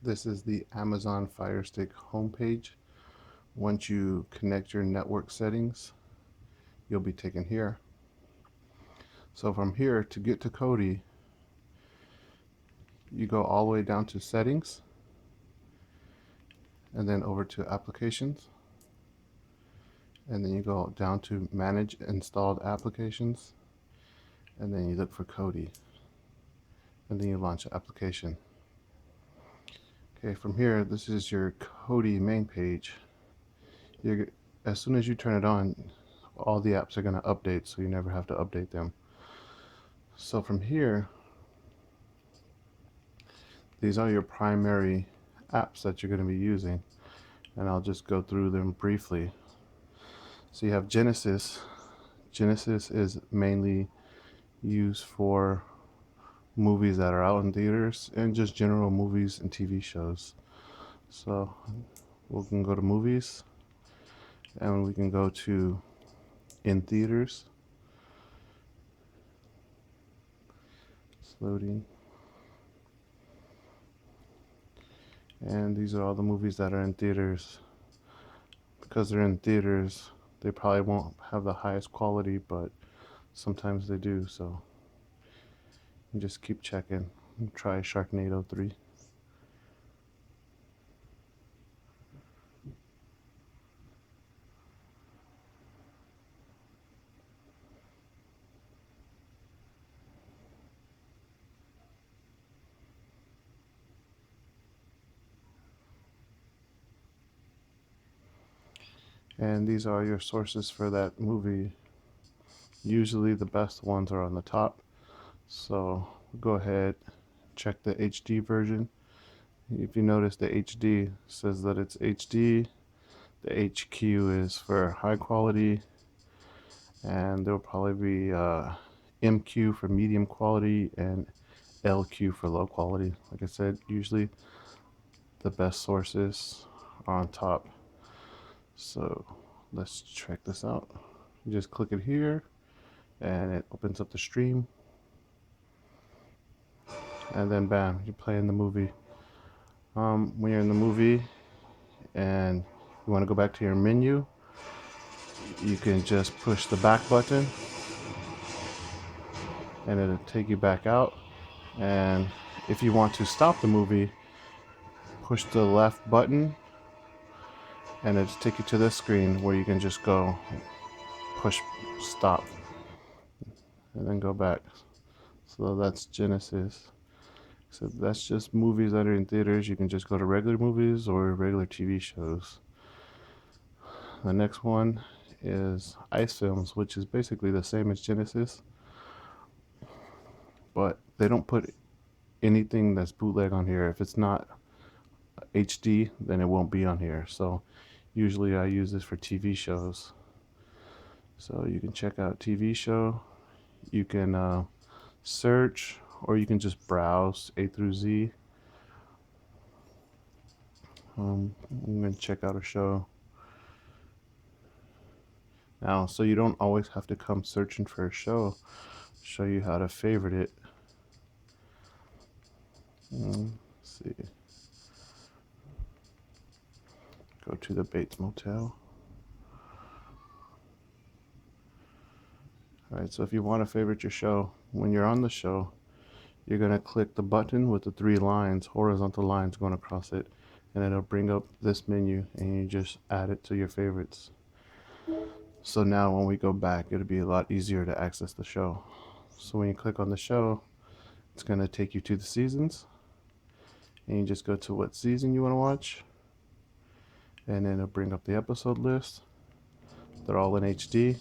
This is the Amazon Fire Stick homepage. Once you connect your network settings, you'll be taken here. So from here, to get to Kodi, you go all the way down to settings and then over to applications, and then you go down to manage installed applications, and then you look for Kodi, and then you launch the application. Okay, from here, this is your Kodi main page. As soon as you turn it on, all the apps are going to update, so you never have to update them. So from here, these are your primary apps that you're going to be using, and I'll just go through them briefly. So you have Genesis. Genesis is mainly used for movies that are out in theaters and just general movies and TV shows. So we can go to movies, and we can go to in theaters. It's loading. And these are all the movies that are in theaters. Because they're in theaters, they probably won't have the highest quality, but sometimes they do, so you just keep checking. Try Sharknado 3. And these are your sources for that movie. Usually the best ones are on the top, so go ahead, check the HD version. If you notice, the HD says that it's HD. The HQ is for high quality, and there'll probably be MQ for medium quality and LQ for low quality. Like I said, usually the best sources are on top. So let's check this out. You just click it here and it opens up the stream, and then bam, you're playing the movie. When you're in the movie and you want to go back to your menu, you can just push the back button and it'll take you back out. And if you want to stop the movie, push the left button and it'll take you to this screen where you can just go push stop and then go back. So that's Genesis. So that's just movies that are in theaters. You can just go to regular movies or regular TV shows. The next one is Ice Films, which is basically the same as Genesis, but they don't put anything that's bootleg on here. If it's not HD, then it won't be on here. So usually I use this for TV shows. So you can check out TV show. You can search, or you can just browse A through Z. I'm going to check out a show now, so you don't always have to come searching for a show. Show you how to favorite it. Let's see. Go to the Bates Motel. Alright, so if you want to favorite your show, when you're on the show, you're going to click the button with the three lines, horizontal lines going across it, and it'll bring up this menu, and you just add it to your favorites. So now when we go back, it'll be a lot easier to access the show. So when you click on the show, it's going to take you to the seasons, and you just go to what season you want to watch, and then it'll bring up the episode list. They're all in HD.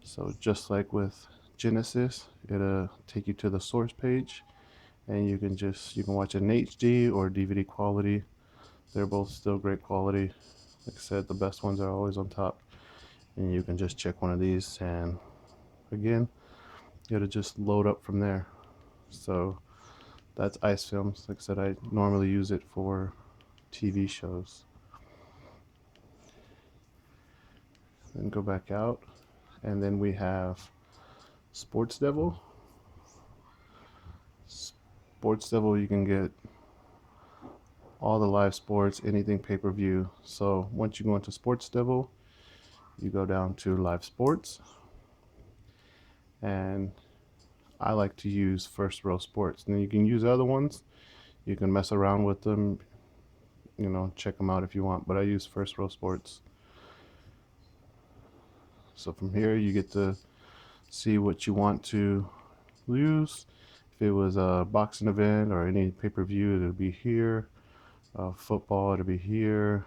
So just like with Genesis, it'll take you to the source page, and you can watch it in HD or DVD quality. They're both still great quality. Like I said, the best ones are always on top, and you can just check one of these, and again, it'll just load up from there. So that's Ice Films. Like I said, I normally use it for TV shows. Then go back out, and then we have Sports Devil. Sports Devil, you can get all the live sports, anything pay-per-view. So once you go into Sports Devil, you go down to live sports, and I like to use First Row Sports. Now you can use other ones, you can mess around with them, you know, check them out if you want, but I use First Row Sports. So from here you get to see what you want to use. If it was a boxing event or any pay-per-view, it'll be here. Football, it'll be here.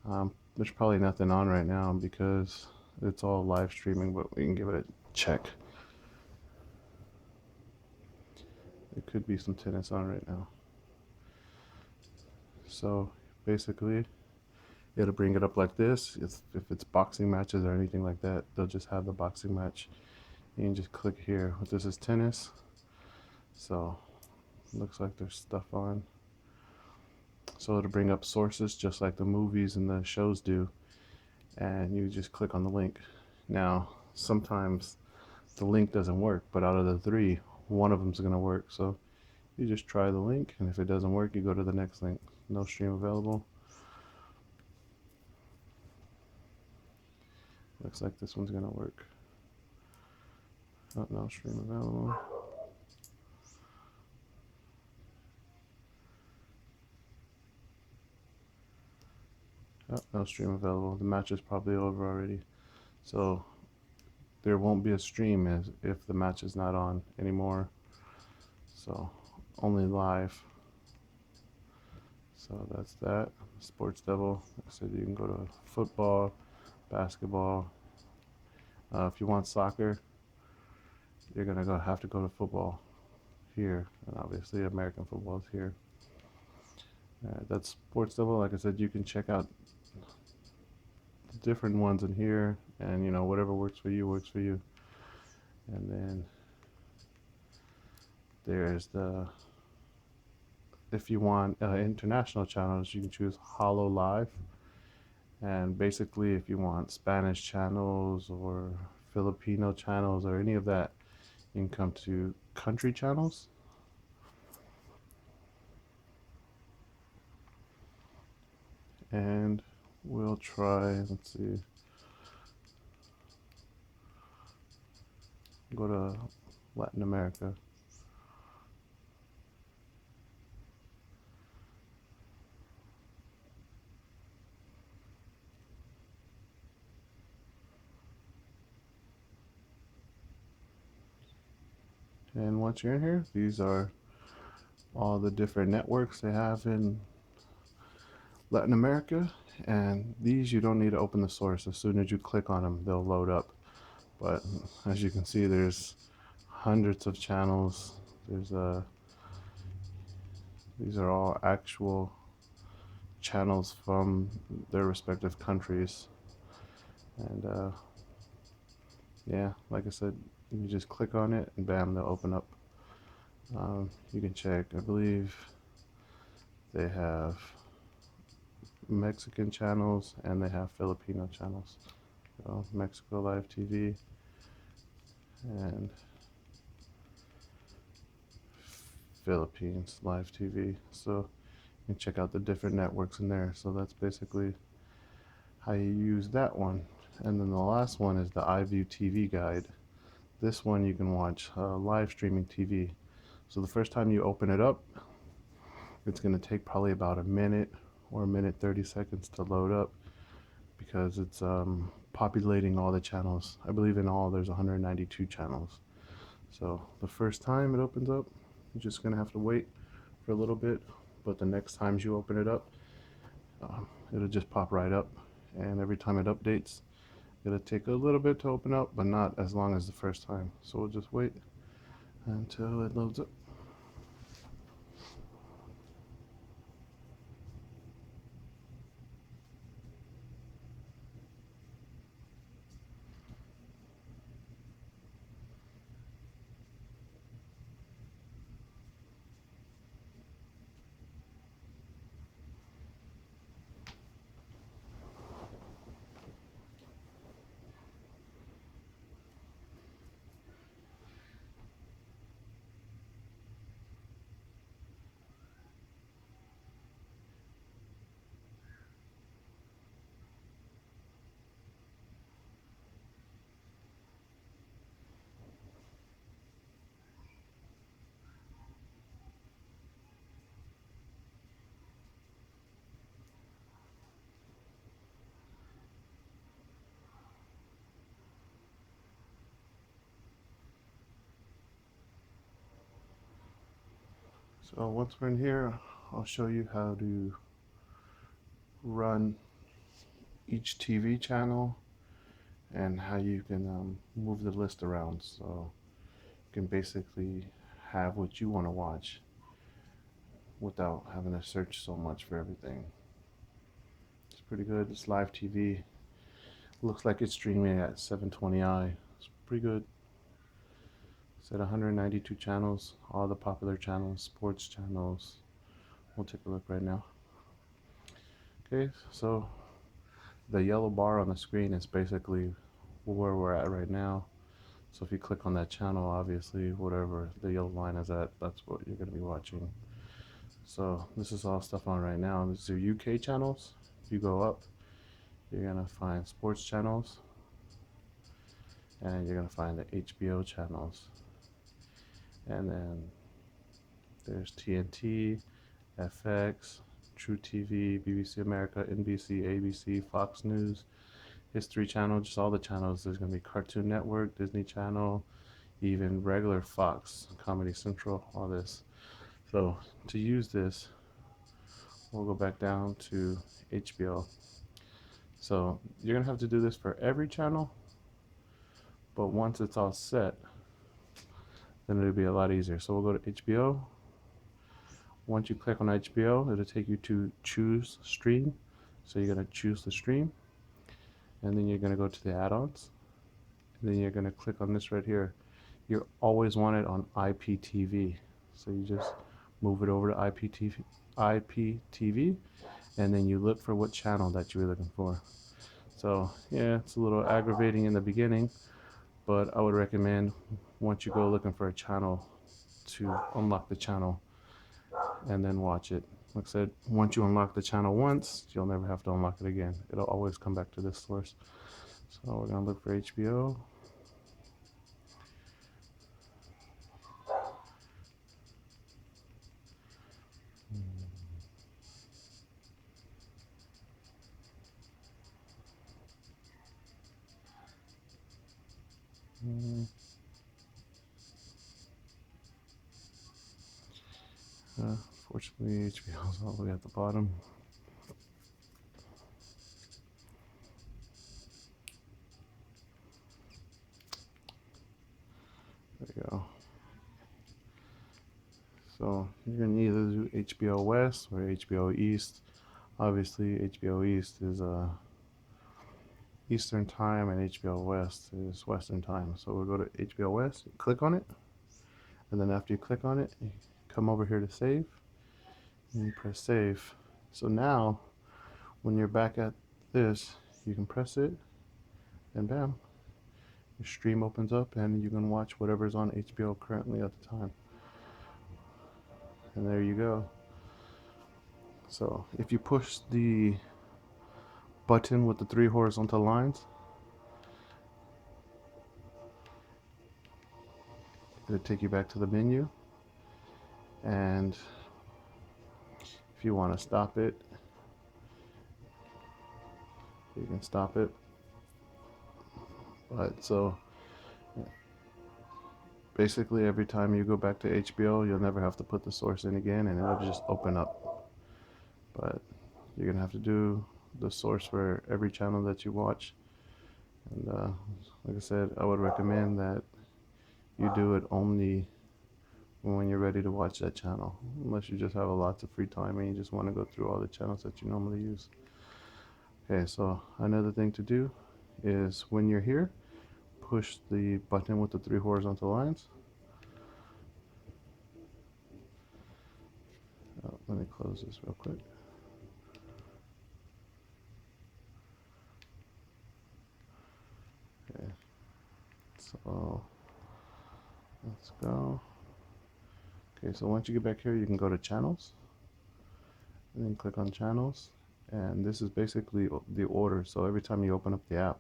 There's probably nothing on right now because it's all live streaming, but we can give it a check. It could be some tennis on right now. So basically, it'll bring it up like this. If it's boxing matches or anything like that, they'll just have the boxing match. You can just click here. This is tennis. So looks like there's stuff on. So it'll bring up sources just like the movies and the shows do. And you just click on the link. Now, sometimes the link doesn't work, but out of the three, one of them is going to work. So you just try the link, and if it doesn't work, you go to the next link. No stream available. Looks like this one's going to work. Oh, no stream available. Oh, no stream available. The match is probably over already. So there won't be a stream if the match is not on anymore. So only live. So that's that. Sports Devil. Like I said, you can go to football, basketball. If you want soccer, you're gonna have to go to football here, and obviously American football is here. That's Sports Devil. Like I said, you can check out the different ones in here, and you know, whatever works for you works for you. And then there's the, if you want international channels, you can choose Holo Live. And basically, if you want Spanish channels or Filipino channels or any of that, you can come to country channels. And we'll try, let's see, go to Latin America. And once you're in here, these are all the different networks they have in Latin America. And these, you don't need to open the source. As soon as you click on them, they'll load up. But as you can see, there's hundreds of channels. There's these are all actual channels from their respective countries. And yeah, like I said, you just click on it and bam, they'll open up. You can check, I believe they have Mexican channels and they have Filipino channels. So Mexico Live TV and Philippines Live TV. So you can check out the different networks in there. So that's basically how you use that one. And then the last one is the iView TV guide. This one you can watch live streaming TV. So the first time you open it up, it's going to take probably about a minute or a minute 30 seconds to load up because it's populating all the channels. I believe in all there's 192 channels. So the first time it opens up, you're just going to have to wait for a little bit, but the next times you open it up, it'll just pop right up. And every time it updates, it'll take a little bit to open up, but not as long as the first time. So we'll just wait until it loads up. So once we're in here, I'll show you how to run each TV channel and how you can move the list around, so you can basically have what you want to watch without having to search so much for everything. It's pretty good. It's live TV. Looks like it's streaming at 720i. It's pretty good. It's at 192 channels, all the popular channels, sports channels. We'll take a look right now. Okay, so the yellow bar on the screen is basically where we're at right now. So if you click on that channel, obviously whatever the yellow line is at, that's what you're going to be watching. So this is all stuff on right now. These are UK channels. If you go up, you're going to find sports channels, and you're going to find the HBO channels. And then there's TNT, FX, True TV, BBC America, NBC, ABC, Fox News, History Channel, just all the channels. There's going to be Cartoon Network, Disney Channel, even regular Fox, Comedy Central, all this. So to use this, we'll go back down to HBO. So you're going to have to do this for every channel, but once it's all set, then it'll be a lot easier. So we'll go to HBO. Once you click on HBO, it'll take you to choose stream. So you're going to choose the stream, and then you're going to go to the add-ons, and then you're going to click on this right here. You always want it on IPTV, so you just move it over to IPTV, and then you look for what channel that you're looking for. So yeah, it's a little aggravating in the beginning, but I would recommend once you go looking for a channel to unlock the channel and then watch it. Like I said, once you unlock the channel once, you'll never have to unlock it again. It'll always come back to this source. So we're gonna look for HBO. Fortunately, HBO is all the way at the bottom. There you go. So you're gonna either do HBO West or HBO East. Obviously, HBO East is Eastern time, and HBO West is Western time. So we'll go to HBO West, click on it, and then after you click on it, you come over here to save, and you press save. So now, when you're back at this, you can press it, and bam, your stream opens up, and you can watch whatever's on HBO currently at the time. And there you go. So if you push the button with the 3 horizontal lines, it'll take you back to the menu, and if you want to stop it, you can stop it. But so basically every time you go back to HBO, you'll never have to put the source in again, and it'll just open up. But you're gonna have to do the source for every channel that you watch. And like I said, I would recommend that you do it only when you're ready to watch that channel, unless you just have a lot of free time and you just want to go through all the channels that you normally use. Okay, so another thing to do is when you're here, push the button with the 3 horizontal lines. Let me close this real quick. Okay, so let's go. Okay, so once you get back here, you can go to channels, and then click on channels, and this is basically the order. So every time you open up the app,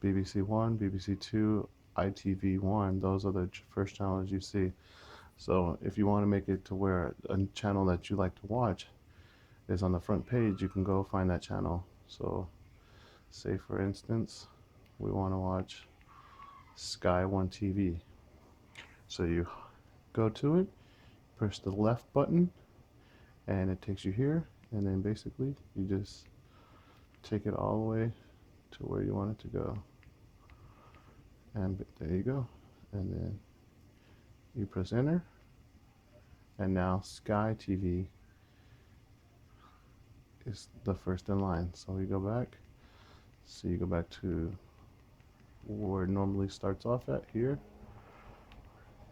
BBC One, BBC Two, ITV1, those are the first channels you see. So if you want to make it to where a channel that you like to watch is on the front page, you can go find that channel. So say for instance, we want to watch Sky One TV. So you go to it, press the left button and it takes you here, and then basically you just take it all the way to where you want it to go, and there you go. And then you press enter, and now Sky TV is the first in line. So we go back, so you go back to where it normally starts off at here,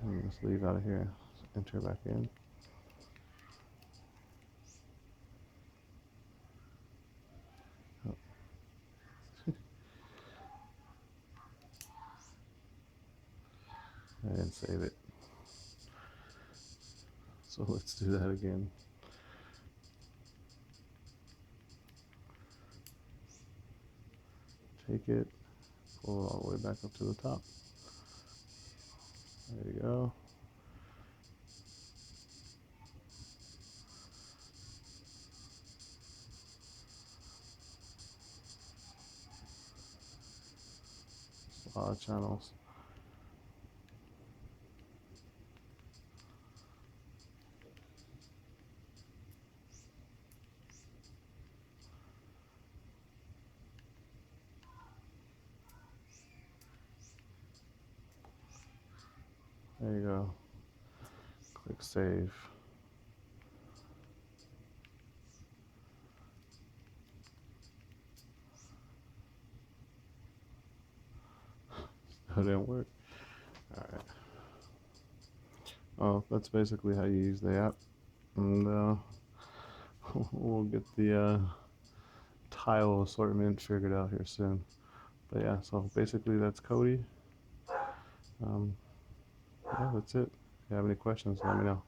and let's leave out of here, enter back in. I didn't save it. So let's do that again. Take it, pull it all the way back up to the top. There you go. A lot of channels. There you go. Click save. That didn't work. Alright. Oh, that's basically how you use the app. And we'll get the tile assortment figured out here soon. But yeah, so basically that's Kodi. Yeah, that's it. If you have any questions, let me know.